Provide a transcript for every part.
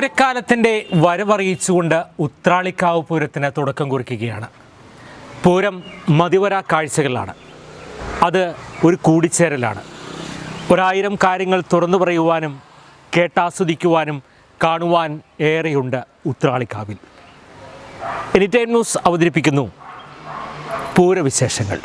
പൂരക്കാലത്തിൻ്റെ വരവറിയിച്ചുകൊണ്ട് ഉത്രാളിക്കാവ് പൂരത്തിന് തുടക്കം കുറിക്കുകയാണ്. പൂരം മതിവരാ കാഴ്ചകളാണ്, അത് ഒരു കൂടിച്ചേരലാണ്. 1000 കാര്യങ്ങൾ തുറന്നു പറയുവാനും കേട്ടാസ്വദിക്കുവാനും കാണുവാൻ ഏറെയുണ്ട് ഉത്രാളിക്കാവിൽ. എനിടൈം ന്യൂസ് അവതരിപ്പിക്കുന്നു പൂരവിശേഷങ്ങൾ.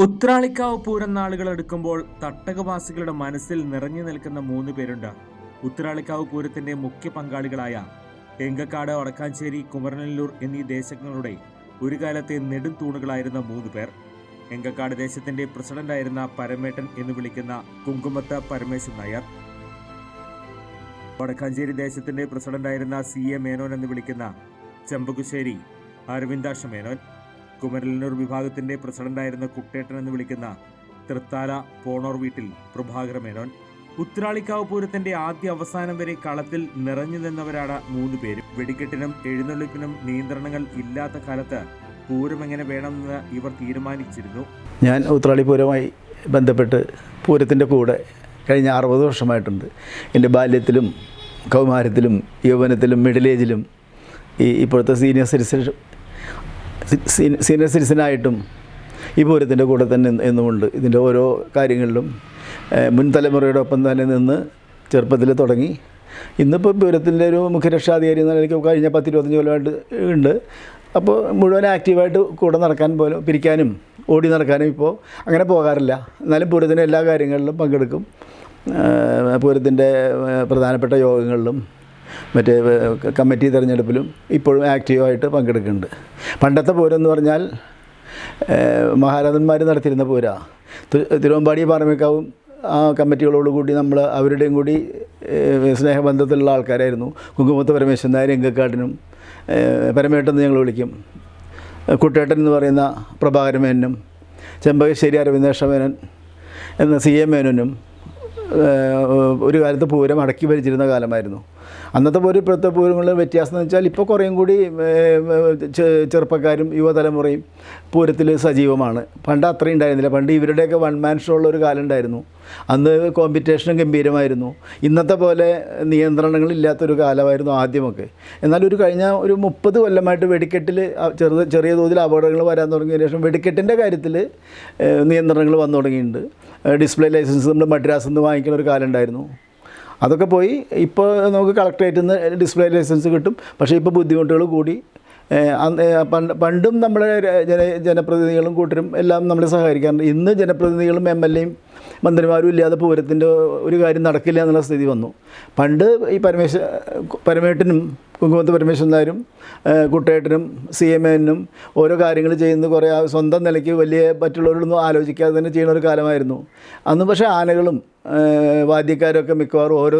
ഉത്രാളിക്കാവ് പൂരം നാളുകൾ എടുക്കുമ്പോൾ തട്ടകവാസികളുടെ മനസ്സിൽ നിറഞ്ഞു നിൽക്കുന്ന 3 പേരുണ്ട്. ഉത്രാളിക്കാവ് പൂരത്തിന്റെ മുഖ്യ പങ്കാളികളായ എങ്കക്കാട്, വടക്കാഞ്ചേരി, കുമരനെല്ലൂർ എന്നീ ദേശങ്ങളുടെ ഒരു കാലത്തെ നെടും തൂണുകളായിരുന്ന 3 പേർ. എങ്കക്കാട് ദേശത്തിന്റെ പ്രസിഡന്റായിരുന്ന പരമേട്ടൻ എന്ന് വിളിക്കുന്ന കുങ്കുമത്ത് പരമേശ്വരൻ നായർ, വടക്കാഞ്ചേരി ദേശത്തിന്റെ പ്രസിഡന്റായിരുന്ന CA മേനോൻ എന്ന് വിളിക്കുന്ന ചെമ്പകുശ്ശേരി അരവിന്ദാക്ഷ മേനോൻ, കുമരനെല്ലൂർ വിഭാഗത്തിന്റെ പ്രസിഡന്റായിരുന്ന കുട്ടേട്ടൻ എന്ന് വിളിക്കുന്ന തൃത്താല പോണോർ വീട്ടിൽ പ്രഭാകര മേനോൻ. ഉത്രാളിക്കാവ് പൂരത്തിന്റെ ആദ്യ അവസാനം വരെ കളത്തിൽ നിറഞ്ഞു നിന്നവരാണ് 3 പേരും. വെടിക്കെട്ടിനും എഴുന്നള്ളിപ്പിനും നിയന്ത്രണങ്ങൾ ഇല്ലാത്ത കാലത്ത് പൂരം എങ്ങനെ വേണമെന്ന് ഇവർ തീരുമാനിച്ചിരുന്നു. ഞാൻ ഉത്രാളി പൂരവുമായി ബന്ധപ്പെട്ട് പൂരത്തിൻ്റെ കൂടെ കഴിഞ്ഞ 60 വർഷമായിട്ടുണ്ട്. എൻ്റെ ബാല്യത്തിലും കൗമാരത്തിലും യൗവനത്തിലും മിഡിൽ ഏജിലും ഇപ്പോഴത്തെ സീനിയർ സിറ്റിസനായിട്ടും ഈ പൂരത്തിൻ്റെ കൂടെ തന്നെ എന്നുമുണ്ട്. ഇതിൻ്റെ ഓരോ കാര്യങ്ങളിലും മുൻ തലമുറയോടൊപ്പം തന്നെ നിന്ന് ചെറുപ്പത്തിൽ തുടങ്ങി ഇന്നിപ്പോൾ പൂരത്തിൻ്റെ ഒരു മുഖ്യരക്ഷാധികാരി എന്ന നിലയ്ക്ക് കഴിഞ്ഞ 10-25 കൊല്ലമായിട്ട് ഉണ്ട്. അപ്പോൾ മുഴുവൻ ആക്റ്റീവായിട്ട് കൂടെ നടക്കാൻ പോലും പിരിക്കാനും ഓടി നടക്കാനും ഇപ്പോൾ അങ്ങനെ പോകാറില്ല. എന്നാലും പൂരത്തിൻ്റെ എല്ലാ കാര്യങ്ങളിലും പങ്കെടുക്കും. പൂരത്തിൻ്റെ പ്രധാനപ്പെട്ട യോഗങ്ങളിലും മറ്റേ കമ്മിറ്റി തിരഞ്ഞെടുപ്പിലും ഇപ്പോഴും ആക്റ്റീവായിട്ട് പങ്കെടുക്കുന്നുണ്ട്. പണ്ടത്തെ പൂരം എന്ന് പറഞ്ഞാൽ മഹാരാജന്മാർ നടത്തിയിരുന്ന പൂരാ. തിരുവമ്പാടി പാറമേക്കാവും ആ കമ്മിറ്റികളോടുകൂടി നമ്മൾ അവരുടെയും കൂടി സ്നേഹബന്ധത്തിലുള്ള ആൾക്കാരായിരുന്നു. കുങ്കുമത്ത് പരമേശ്വരൻ നായർ എങ്കക്കാട്ടിനും പരമേട്ടെന്ന് ഞങ്ങൾ വിളിക്കും. കുട്ടേട്ടൻ എന്ന് പറയുന്ന പ്രഭാകരമേനും, ചെമ്പകശ്ശേരി അരവിന്ദാക്ഷ മേനോൻ എന്ന CA മേനോനും ഒരു കാലത്ത് പൂരം അടക്കി ഭരിച്ചിരുന്ന കാലമായിരുന്നു. അന്നത്തെ പൂരം ഇപ്പോഴത്തെ പൂരങ്ങളുടെ വ്യത്യാസം എന്ന് വെച്ചാൽ ഇപ്പോൾ കുറേയും കൂടി ചെറുപ്പക്കാരും യുവതലമുറയും പൂരത്തിൽ സജീവമാണ്. പണ്ട് അത്രയും ഉണ്ടായിരുന്നില്ല. പണ്ട് ഇവരുടെയൊക്കെ 1 മാൻ ഷോ ഉള്ളൊരു കാലം ഉണ്ടായിരുന്നു. അന്ന് കോമ്പറ്റീഷനും ഗംഭീരമായിരുന്നു. ഇന്നത്തെ പോലെ നിയന്ത്രണങ്ങളില്ലാത്തൊരു കാലമായിരുന്നു ആദ്യമൊക്കെ. എന്നാൽ കഴിഞ്ഞ 30 കൊല്ലമായിട്ട് വെടിക്കെട്ടിൽ ചെറിയ തോതിൽ അപകടങ്ങൾ വരാൻ തുടങ്ങിയതിന് ശേഷം വെടിക്കെട്ടിൻ്റെ കാര്യത്തിൽ നിയന്ത്രണങ്ങൾ വന്നു തുടങ്ങിയിട്ടുണ്ട്. ഡിസ്പ്ലേ ലൈസൻസ് നമ്മൾ മദ്രാസിൽ നിന്ന് വാങ്ങിക്കുന്ന ഒരു കാലം ഉണ്ടായിരുന്നു. അതൊക്കെ പോയി ഇപ്പോൾ നമുക്ക് കളക്ടറേറ്റിൽ നിന്ന് ഡിസ്പ്ലേ ലൈസൻസ് കിട്ടും. പക്ഷേ ഇപ്പോൾ ബുദ്ധിമുട്ടുകൾ കൂടി. പണ്ടും നമ്മളെ ജനപ്രതിനിധികളും കൂട്ടരും എല്ലാം നമ്മളെ സഹകരിക്കാറുണ്ട്. ഇന്ന് ജനപ്രതിനിധികളും MLAയും മന്ത്രിമാരും ഇല്ലാതെ പൂരത്തിൻ്റെ ഒരു കാര്യം നടക്കില്ല എന്നുള്ള സ്ഥിതി വന്നു. പണ്ട് ഈ പരമേട്ടനും കുങ്കുമത്ത് പരമേശ്വരൻ നായരും കുട്ടേട്ടനും CA മേനോനും ഓരോ കാര്യങ്ങൾ ചെയ്യുന്നത് കുറേ സ്വന്തം നിലയ്ക്ക് വലിയ മറ്റുള്ളവരോടൊന്നും ആലോചിക്കാതെ തന്നെ ചെയ്യുന്ന ഒരു കാലമായിരുന്നു അന്ന്. പക്ഷേ ആനകളും വാദ്യക്കാരൊക്കെ മിക്കവാറും ഓരോ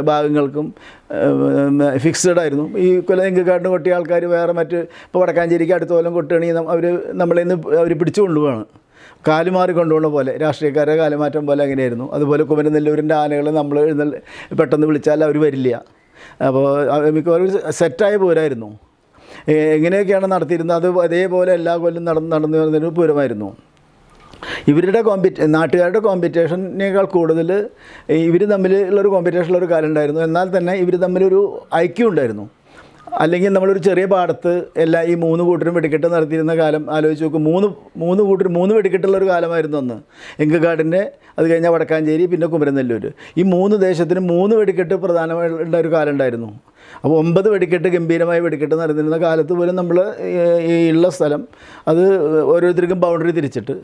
ഭാഗങ്ങൾക്കും ഫിക്സഡ് ആയിരുന്നു. ഈ കൊല്ലം എങ്കക്കാട്ടിന് കൊട്ടിയ ആൾക്കാർ വേറെ ഇപ്പോൾ വടക്കാഞ്ചേരിക്ക് അടുത്ത കൊല്ലം കൊട്ടുകയാണെങ്കിൽ നമ്മളെ അവർ പിടിച്ചു കൊണ്ടുപോവാണ്. കാലുമാറി കൊണ്ടുപോകുന്ന പോലെ, രാഷ്ട്രീയക്കാരുടെ കാലുമാറ്റം പോലെ അങ്ങനെയായിരുന്നു. അതുപോലെ കുമരനെല്ലൂരിൻ്റെ ആനകളെ നമ്മൾ പെട്ടെന്ന് വിളിച്ചാൽ അവർ വരില്ല. അപ്പോൾ മിക്കവാറും സെറ്റായ പൂരമായിരുന്നു. എങ്ങനെയൊക്കെയാണ് നടത്തിയിരുന്നത് അത് അതേപോലെ എല്ലാ കൊല്ലം നടന്നു വരുന്നൊരു പൂരമായിരുന്നു. ഇവരുടെ നാട്ടുകാരുടെ കോമ്പറ്റീഷനേക്കാൾ കൂടുതൽ ഇവർ തമ്മിലുള്ളൊരു കോമ്പറ്റീഷനുള്ളൊരു കാലം ഉണ്ടായിരുന്നു. എന്നാൽ തന്നെ ഇവർ തമ്മിലൊരു ഐക്യം ഉണ്ടായിരുന്നു. അല്ലെങ്കിൽ നമ്മളൊരു ചെറിയ പാടത്ത് ഈ 3 കൂട്ടരും വെടിക്കെട്ട് നടത്തിയിരുന്ന കാലം ആലോചിച്ച് നോക്കും. 3 കൂട്ടരും 3 വെടിക്കെട്ടുള്ളൊരു കാലമായിരുന്നു അന്ന്. എങ്കക്കാടിൻ്റെ, അത് കഴിഞ്ഞാൽ വടക്കാഞ്ചേരി, പിന്നെ കുമരനെല്ലൂർ. ഈ 3 ദേശത്തിന് 3 വെടിക്കെട്ട് പ്രധാനമായിട്ടുള്ള ഒരു കാലം ഉണ്ടായിരുന്നു. അപ്പോൾ 9 വെടിക്കെട്ട് ഗംഭീരമായ വെടിക്കെട്ട് നടന്നിരുന്ന കാലത്ത് പോലും നമ്മൾ ഈ ഉള്ള സ്ഥലം അത് ഓരോരുത്തർക്കും ബൗണ്ടറി തിരിച്ചിട്ട്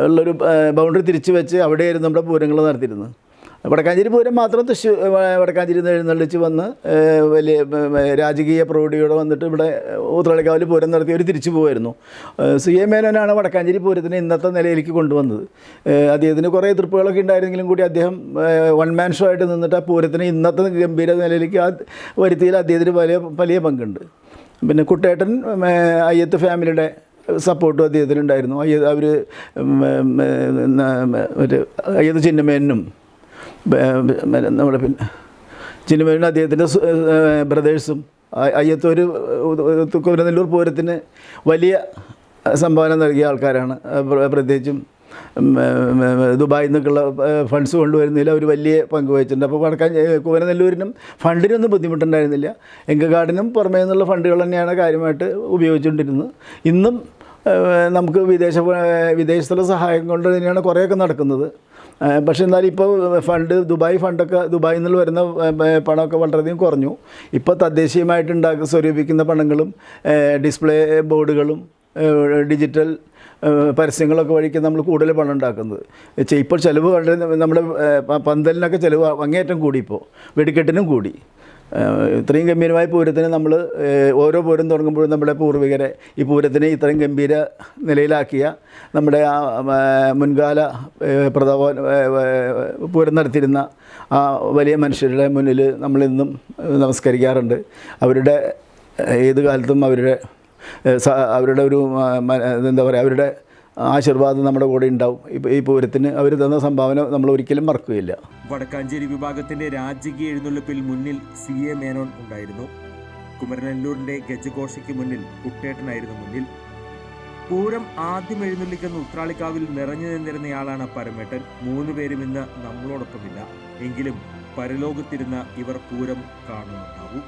ഉള്ളൊരു ബൗണ്ടറി തിരിച്ച് വെച്ച് അവിടെയായിരുന്നു നമ്മുടെ പൂരങ്ങൾ നടത്തിയിരുന്നത്. വടക്കാഞ്ചേരി പൂരം മാത്രം തൃശ്ശൂർ വടക്കാഞ്ചേരി നിന്ന് എഴുന്നള്ളിച്ച് വന്ന് വലിയ രാജകീയ പ്രൗഢിയോടെ വന്നിട്ട് ഇവിടെ ഉത്രാളിക്കാവിൽ പൂരം നടത്തി അവർ തിരിച്ചു പോകുമായിരുന്നു. CA മേനോനാണ് വടക്കാഞ്ചേരി പൂരത്തിനെ ഇന്നത്തെ നിലയിലേക്ക് കൊണ്ടുവന്നത്. അദ്ദേഹത്തിന് കുറേ എതിർപ്പുകളൊക്കെ ഉണ്ടായിരുന്നെങ്കിലും കൂടി അദ്ദേഹം വൺ മാൻ ഷോ ആയിട്ട് നിന്നിട്ട് ആ പൂരത്തിന് ഇന്നത്തെ ഗംഭീര നിലയിലേക്ക് ആ വരുത്തിയിൽ അദ്ദേഹത്തിന് വലിയ പങ്കുണ്ട്. പിന്നെ കുട്ടേട്ടൻ അയ്യത്ത് ഫാമിലിയുടെ സപ്പോർട്ടും അദ്ദേഹത്തിനുണ്ടായിരുന്നു. അവർ മറ്റേ അയ്യത്ത് ചിന്നമേനും നമ്മുടെ പിന്നെ ചിന്നമേനും അദ്ദേഹത്തിൻ്റെ ബ്രദേഴ്സും അയ്യത്തൊരു കുമരനെല്ലൂർ പൂരത്തിന് വലിയ സംഭാവന നൽകിയ ആൾക്കാരാണ്. പ്രത്യേകിച്ചും ദുബായിൽ നിന്നൊക്കെയുള്ള ഫണ്ട്സ് കൊണ്ടുവരുന്നതിൽ അവർ വലിയ പങ്ക് വഹിച്ചിട്ടുണ്ട്. അപ്പോൾ കുമരനെല്ലൂരിനും ഫണ്ടിനൊന്നും ബുദ്ധിമുട്ടുണ്ടായിരുന്നില്ല. എങ്കകാടിനും പുറമേ നിന്നുള്ള ഫണ്ടുകൾ തന്നെയാണ് കാര്യമായിട്ട് ഉപയോഗിച്ചുകൊണ്ടിരുന്നത്. ഇന്നും നമുക്ക് വിദേശത്തുള്ള സഹായം കൊണ്ട് തന്നെയാണ് കുറേയൊക്കെ നടക്കുന്നത്. പക്ഷേ എന്നാലും ഇപ്പോൾ ദുബായിൽ നിന്ന് വരുന്ന പണമൊക്കെ വളരെയധികം കുറഞ്ഞു. ഇപ്പോൾ തദ്ദേശീയമായിട്ട് സ്വരൂപിക്കുന്ന പണങ്ങളും ഡിസ്പ്ലേ ബോർഡുകളും ഡിജിറ്റൽ പരസ്യങ്ങളൊക്കെ വഴിക്ക് നമ്മൾ കൂടുതൽ പണം ഉണ്ടാക്കുന്നത്. ഇപ്പോൾ ചിലവ് വളരെ നമ്മുടെ പന്തലിനൊക്കെ ചിലവ് അങ്ങേയറ്റം കൂടി, ഇപ്പോൾ വെടിക്കെട്ടിനും കൂടി. ഇത്രയും ഗംഭീരമായ പൂരത്തിന് നമ്മൾ ഓരോ പൂരം തുടങ്ങുമ്പോഴും നമ്മുടെ പൂർവികരെ ഈ പൂരത്തിനെ ഇത്രയും ഗംഭീര നിലയിലാക്കിയ നമ്മുടെ ആ മുൻകാല പൂരം നടത്തിയിരുന്ന ആ വലിയ മനുഷ്യരുടെ മുന്നിൽ നമ്മളിന്നും നമസ്കരിക്കാറുണ്ട്. അവരുടെ ഏത് കാലത്തും അവരുടെ ഒരു എന്താ പറയുക, അവരുടെ ആശീർവാദം നമ്മുടെ കൂടെ ഉണ്ടാവും. ഈ പൂരത്തിന് അവർ തന്ന സംഭാവന നമ്മൾ ഒരിക്കലും മറക്കുകയില്ല. വടക്കാഞ്ചേരി വിഭാഗത്തിന്റെ രാജകീയ എഴുന്നള്ളിപ്പിൽ മുന്നിൽ CA മേനോൻ ഉണ്ടായിരുന്നു. കുമരനെല്ലൂരിന്റെ ഗജഘോഷയ്ക്ക് മുന്നിൽ കുട്ടേട്ടനായിരുന്നു മുന്നിൽ. പൂരം ആദ്യം എഴുന്നള്ളിക്കുന്ന ഉത്രാളിക്കാവിൽ നിറഞ്ഞു നിന്നിരുന്നയാളാണ് പരമേട്ടൻ. 3 പേരും ഇന്ന് നമ്മളോടൊപ്പമില്ല. എങ്കിലും പരലോകത്തിരുന്ന ഇവർ പൂരം കാണുന്നുണ്ടാവും.